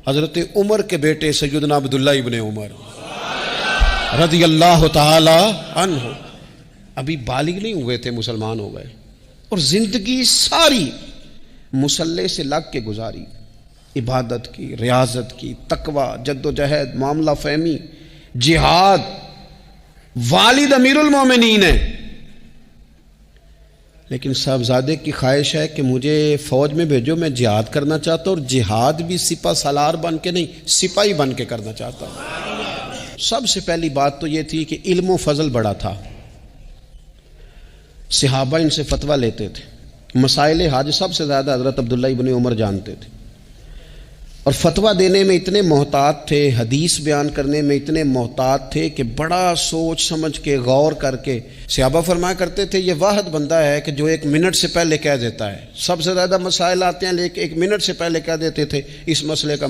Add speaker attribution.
Speaker 1: حضرت عمر کے بیٹے سیدنا عبداللہ ابن عمر رضی اللہ تعالی عنہ ابھی بالغ نہیں ہوئے تھے، مسلمان ہو گئے، اور زندگی ساری مصلی سے لگ کے گزاری، عبادت کی، ریاضت کی، تقوی، جد و جہد، معاملہ فہمی، جہاد۔ والد امیر المومنین ہیں، لیکن صاحبزادے کی خواہش ہے کہ مجھے فوج میں بھیجو، میں جہاد کرنا چاہتا ہوں، اور جہاد بھی سپہ سالار بن کے نہیں، سپاہی بن کے کرنا چاہتا ہوں۔ سب سے پہلی بات تو یہ تھی کہ علم و فضل بڑا تھا، صحابہ ان سے فتویٰ لیتے تھے، مسائل حج سب سے زیادہ حضرت عبداللہ ابن عمر جانتے تھے، اور فتویٰ دینے میں اتنے محتاط تھے، حدیث بیان کرنے میں اتنے محتاط تھے کہ بڑا سوچ سمجھ کے غور کر کے صحابہ فرمایا کرتے تھے یہ واحد بندہ ہے کہ جو 1 منٹ سے پہلے کہہ دیتا ہے۔ سب سے زیادہ مسائل آتے ہیں لیکن 1 منٹ سے پہلے کہہ دیتے تھے اس مسئلے کا